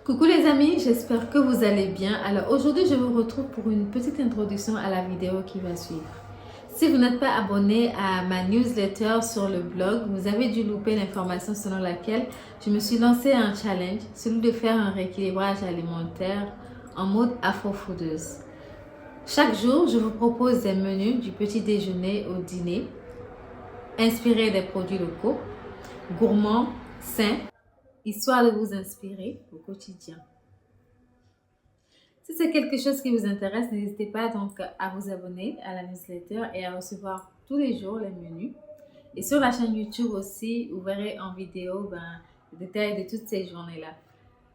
Coucou les amis, j'espère que vous allez bien. Alors aujourd'hui, je vous retrouve pour une petite introduction à la vidéo qui va suivre. Si vous n'êtes pas abonné à ma newsletter sur le blog, vous avez dû louper l'information selon laquelle je me suis lancé un challenge, celui de faire un rééquilibrage alimentaire en mode afro-foodeuse. Chaque jour, je vous propose des menus du petit déjeuner au dîner, inspirés des produits locaux, gourmands, sains, histoire de vous inspirer au quotidien. Si c'est quelque chose qui vous intéresse, n'hésitez pas donc à vous abonner à la newsletter et à recevoir tous les jours les menus. Et sur la chaîne YouTube aussi, vous verrez en vidéo le détail de toutes ces journées-là.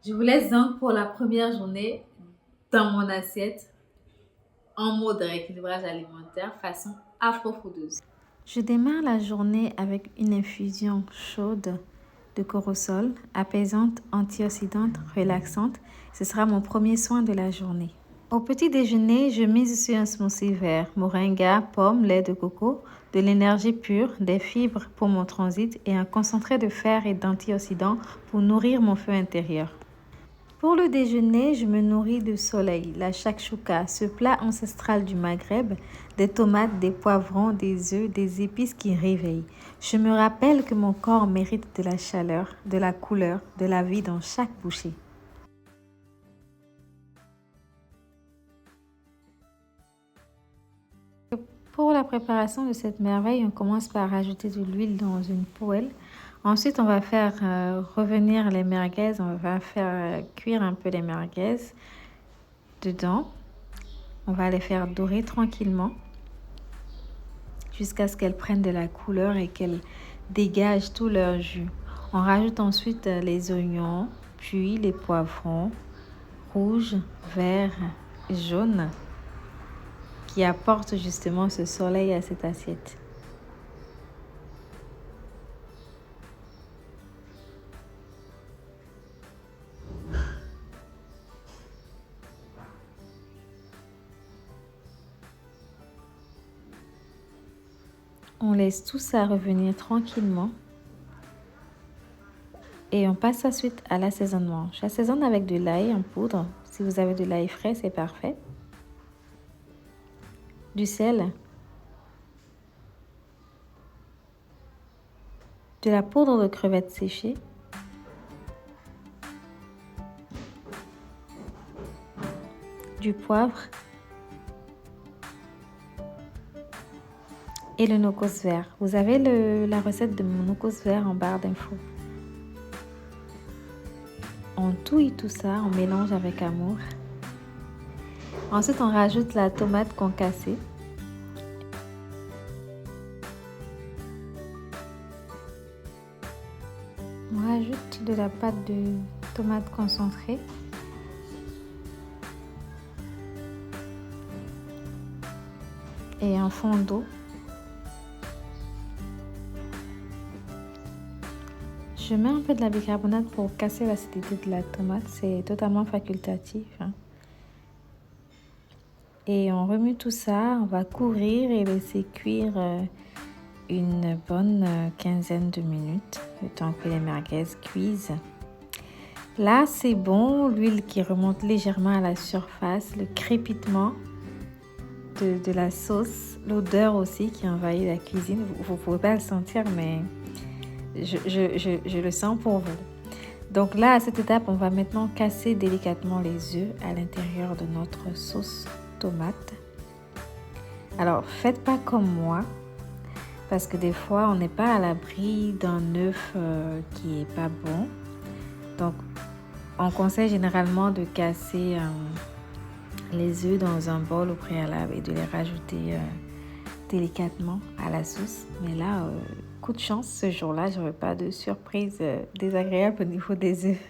Je vous laisse donc pour la première journée dans mon assiette en mode rééquilibrage alimentaire façon afro-foodeuse. Je démarre la journée avec une infusion chaude de corosol, apaisante, antioxydante, relaxante. Ce sera mon premier soin de la journée. Au petit déjeuner, je mise sur un smoothie vert, moringa, pommes, lait de coco, de l'énergie pure, des fibres pour mon transit et un concentré de fer et d'antioxydants pour nourrir mon feu intérieur. Pour le déjeuner, je me nourris de soleil, la shakshuka, ce plat ancestral du Maghreb, des tomates, des poivrons, des œufs, des épices qui réveillent. Je me rappelle que mon corps mérite de la chaleur, de la couleur, de la vie dans chaque bouchée. Pour la préparation de cette merveille, on commence par rajouter de l'huile dans une poêle. Ensuite, on va faire revenir les merguez. On va faire cuire un peu les merguez dedans. On va les faire dorer tranquillement jusqu'à ce qu'elles prennent de la couleur et qu'elles dégagent tout leur jus. On rajoute ensuite les oignons, puis les poivrons rouges, verts, jaunes qui apportent justement ce soleil à cette assiette. On laisse tout ça revenir tranquillement et on passe ensuite à l'assaisonnement. J'assaisonne avec de l'ail en poudre. Si vous avez de l'ail frais, c'est parfait. Du sel, de la poudre de crevettes séchées, du poivre et le nocos vert. Vous avez la recette de mon nocos vert en barre d'infos. On touille tout ça, on mélange avec amour. Ensuite, on rajoute la tomate concassée. On rajoute de la pâte de tomate concentrée. Et un fond d'eau. Je mets un peu de la bicarbonate pour casser l'acidité de la tomate. C'est totalement facultatif. Et on remue tout ça. On va couvrir et laisser cuire une bonne quinzaine de minutes, le temps que les merguez cuisent. Là, c'est bon. L'huile qui remonte légèrement à la surface, le crépitement de la sauce, l'odeur aussi qui envahit la cuisine. Vous ne pouvez pas le sentir, mais je le sens pour vous. Donc là, à cette étape, on va maintenant casser délicatement les œufs à l'intérieur de notre sauce tomate. Alors, faites pas comme moi, parce que des fois, on n'est pas à l'abri d'un œuf qui est pas bon. Donc, on conseille généralement de casser les œufs dans un bol au préalable et de les rajouter délicatement à la sauce. Mais là, coup de chance, ce jour-là, je n'aurai pas de surprise désagréable au niveau des œufs.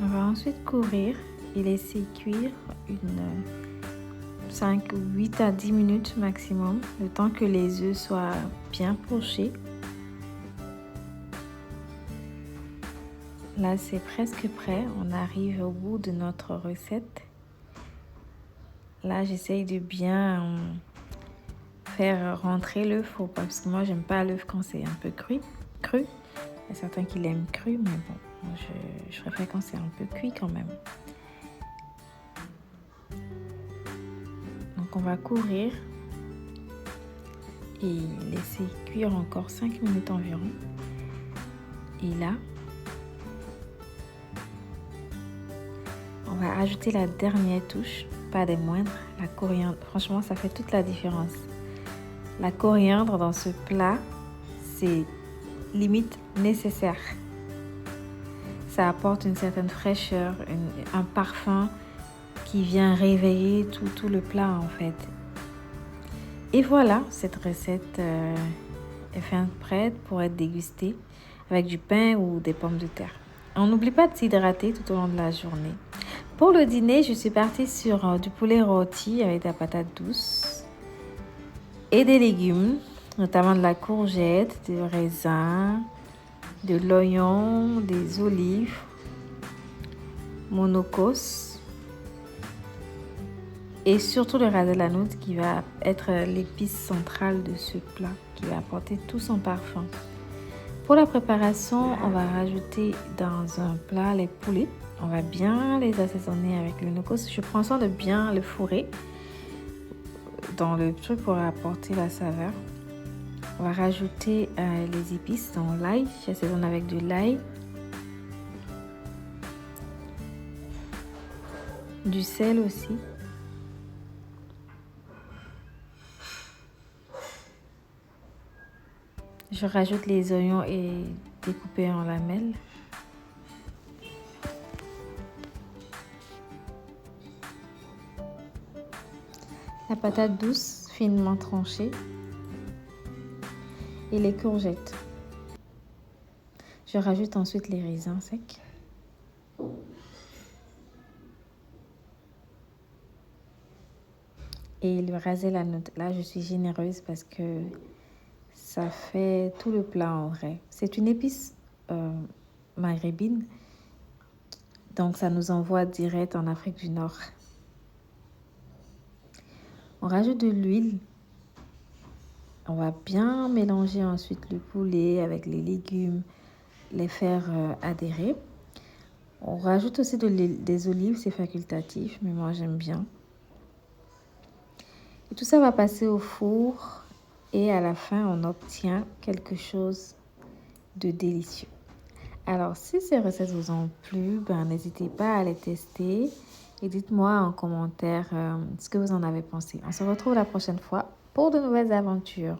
On va ensuite couvrir et laisser cuire une 5 ou 8 à 10 minutes maximum, le temps que les œufs soient bien pochés. Là, c'est presque prêt. On arrive au bout de notre recette. Là, j'essaye de bien faire rentrer l'œuf parce que moi, j'aime pas l'œuf quand c'est un peu cru. Il y a certains qui l'aiment cru, mais bon, je préfère quand c'est un peu cuit quand même. Donc, on va couvrir et laisser cuire encore 5 minutes environ. Et là, on va ajouter la dernière touche, pas des moindres, la coriandre. Franchement, ça fait toute la différence. La coriandre dans ce plat, c'est limite nécessaire. Ça apporte une certaine fraîcheur, un parfum qui vient réveiller tout le plat en fait. Et voilà, cette recette est fin prête pour être dégustée avec du pain ou des pommes de terre. On n'oublie pas de s'hydrater tout au long de la journée. Pour le dîner, je suis partie sur du poulet rôti avec de la patate douce et des légumes, notamment de la courgette, du raisin, de l'oignon, des olives, monocos et surtout le ras el hanout qui va être l'épice centrale de ce plat, qui va apporter tout son parfum. Pour la préparation, on va rajouter dans un plat les poulets. On va bien les assaisonner avec le nocos. Je prends soin de bien le fourrer dans le truc pour apporter la saveur. On va rajouter les épices dans l'ail. J'assaisonne avec de l'ail, du sel aussi. Je rajoute les oignons et découpés en lamelles. La patate douce finement tranchée et les courgettes. Je rajoute ensuite les raisins secs. Et le ras el hanout. Là, je suis généreuse parce que ça fait tout le plat en vrai. C'est une épice maghrébine. Donc, ça nous envoie direct en Afrique du Nord. On rajoute de l'huile. On va bien mélanger ensuite le poulet avec les légumes, les faire adhérer. On rajoute aussi des olives, c'est facultatif, mais moi j'aime bien. Et tout ça va passer au four et à la fin, on obtient quelque chose de délicieux. Alors, si ces recettes vous ont plu, n'hésitez pas à les tester et dites-moi en commentaire ce que vous en avez pensé. On se retrouve la prochaine fois pour de nouvelles aventures.